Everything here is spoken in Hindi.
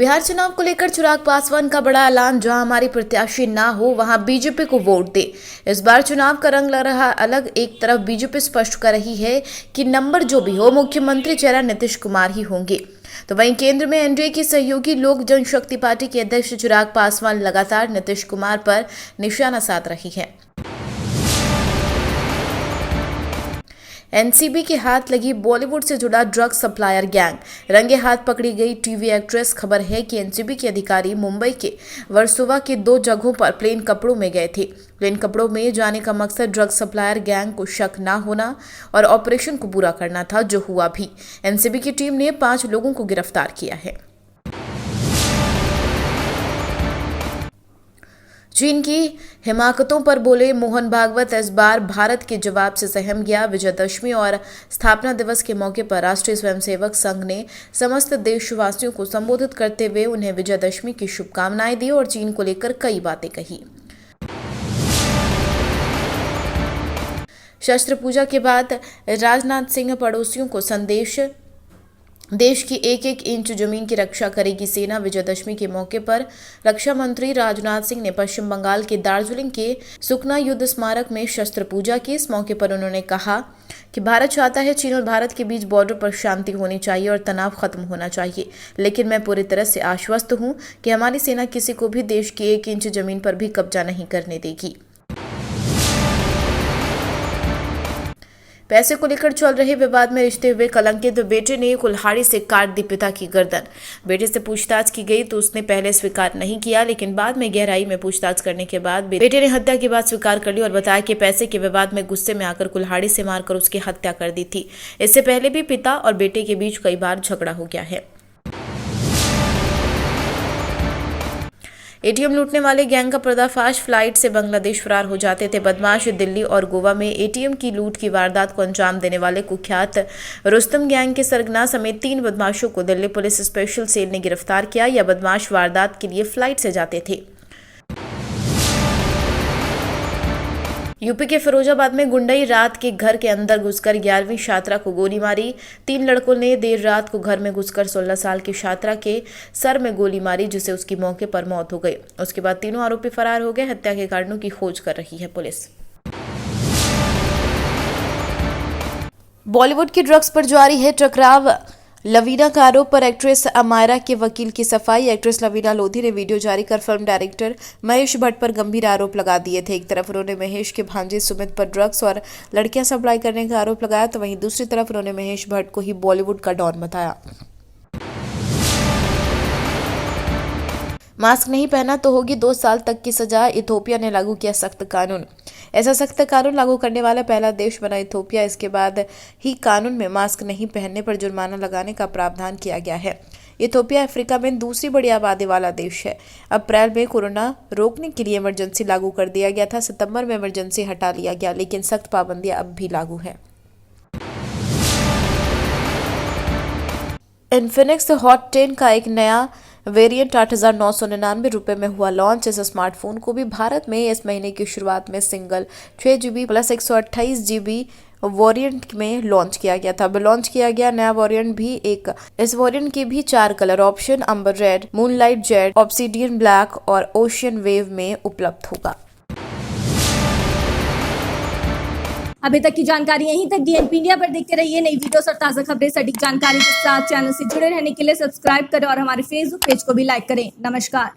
बिहार चुनाव को लेकर चिराग पासवान का बड़ा ऐलान। जहां हमारी प्रत्याशी ना हो वहां बीजेपी को वोट दे। इस बार चुनाव का रंग लग रहा अलग। एक तरफ बीजेपी स्पष्ट कर रही है कि नंबर जो भी हो मुख्यमंत्री चेहरा नीतीश कुमार ही होंगे, तो वहीं केंद्र में एनडीए की सहयोगी लोक जनशक्ति पार्टी के अध्यक्ष चिराग पासवान लगातार नीतीश कुमार पर निशाना साध रही है। एनसीबी के हाथ लगी बॉलीवुड से जुड़ा ड्रग सप्लायर गैंग। रंगे हाथ पकड़ी गई टीवी एक्ट्रेस। खबर है कि एनसीबी के अधिकारी मुंबई के वर्सोवा के 2 जगहों पर प्लेन कपड़ों में गए थे। प्लेन कपड़ों में जाने का मकसद ड्रग सप्लायर गैंग को शक न होना और ऑपरेशन को पूरा करना था, जो हुआ भी। एनसीबी की टीम ने 5 लोगों को गिरफ्तार किया है। चीन की हिमाकतों पर बोले मोहन भागवत। इस बार भारत के जवाब से सहम गया। विजयदशमी और स्थापना दिवस के मौके पर राष्ट्रीय स्वयंसेवक संघ ने समस्त देशवासियों को संबोधित करते हुए उन्हें विजयदशमी की शुभकामनाएं दी और चीन को लेकर कई बातें कही। शस्त्र पूजा के बाद राजनाथ सिंह पड़ोसियों को संदेश। देश की एक एक इंच जमीन की रक्षा करेगी सेना। विजयदशमी के मौके पर रक्षा मंत्री राजनाथ सिंह ने पश्चिम बंगाल के दार्जिलिंग के सुकना युद्ध स्मारक में शस्त्र पूजा की। इस मौके पर उन्होंने कहा कि भारत चाहता है चीन और भारत के बीच बॉर्डर पर शांति होनी चाहिए और तनाव खत्म होना चाहिए, लेकिन मैं पूरी तरह से आश्वस्त हूं कि हमारी सेना किसी को भी देश की 1 इंच जमीन पर भी कब्जा नहीं करने देगी। पैसे को लेकर चल रहे विवाद में रिश्ते हुए कलंकित बेटे ने कुल्हाड़ी से काट दी पिता की गर्दन। बेटे से पूछताछ की गई तो उसने पहले स्वीकार नहीं किया, लेकिन बाद में गहराई में पूछताछ करने के बाद बेटे ने हत्या की बात स्वीकार कर ली और बताया कि पैसे के विवाद में गुस्से में आकर कुल्हाड़ी से मारकर उसकी हत्या कर दी थी। इससे पहले भी पिता और बेटे के बीच कई बार झगड़ा हो गया है। एटीएम लूटने वाले गैंग का पर्दाफाश। फ्लाइट से बांग्लादेश फरार हो जाते थे बदमाश। दिल्ली और गोवा में एटीएम की लूट की वारदात को अंजाम देने वाले कुख्यात रुस्तम गैंग के सरगना समेत 3 बदमाशों को दिल्ली पुलिस स्पेशल सेल ने गिरफ्तार किया। यह बदमाश वारदात के लिए फ्लाइट से जाते थे। यूपी के फिरोजाबाद में गुंडई रात के घर के अंदर घुसकर 11वीं छात्रा को गोली मारी। 3 लड़कों ने देर रात को घर में घुसकर 16 साल की छात्रा के सर में गोली मारी, जिससे उसकी मौके पर मौत हो गई। उसके बाद तीनों आरोपी फरार हो गए। हत्या के कारणों की खोज कर रही है पुलिस। बॉलीवुड की ड्रग्स पर जारी है टकराव। लवीना का आरोप पर एक्ट्रेस अमायरा के वकील की सफाई। एक्ट्रेस लवीना लोधी ने वीडियो जारी कर फिल्म डायरेक्टर महेश भट्ट पर गंभीर आरोप लगा दिए थे। एक तरफ उन्होंने महेश के भांजे सुमित पर ड्रग्स और लड़कियां सप्लाई करने का आरोप लगाया, तो वहीं दूसरी तरफ उन्होंने महेश भट्ट को ही बॉलीवुड का डॉन बताया। मास्क नहीं पहना तो होगी 2 साल तक की सजा। इथोपिया ने लागू किया सख्त कानून। ऐसा सख्त कानून लागू करने वाला पहला देश बना इथोपिया। इसके बाद ही कानून में मास्क नहीं पहनने पर जुर्माना लगाने का प्रावधान किया गया है। इथोपिया अफ्रीका में दूसरी बड़ी आबादी वाला देश है। अप्रैल में कोरोना रोकने के लिए इमरजेंसी लागू कर दिया गया था। सितंबर में इमरजेंसी हटा लिया गया, लेकिन सख्त पाबंदियां अब भी लागू है। इन्फिनिक्स हॉट 10 का एक नया वेरिएंट 8,999 रुपये में हुआ लॉन्च। इस स्मार्टफोन को भी भारत में इस महीने की शुरुआत में single 6GB plus 128GB variant में लॉन्च किया गया था। लॉन्च किया गया नया वेरिएंट भी इस वेरिएंट के भी 4 colour option amber red, moonlight jade, obsidian black और ओशियन वेव में उपलब्ध होगा। अभी तक की जानकारी यहीं तक। डीएनपी इंडिया पर देखते रहिए नई वीडियोस और ताज़ा खबरें सटीक जानकारी के साथ। चैनल से जुड़े रहने के लिए सब्सक्राइब करें और हमारे फेसबुक पेज को भी लाइक करें। नमस्कार।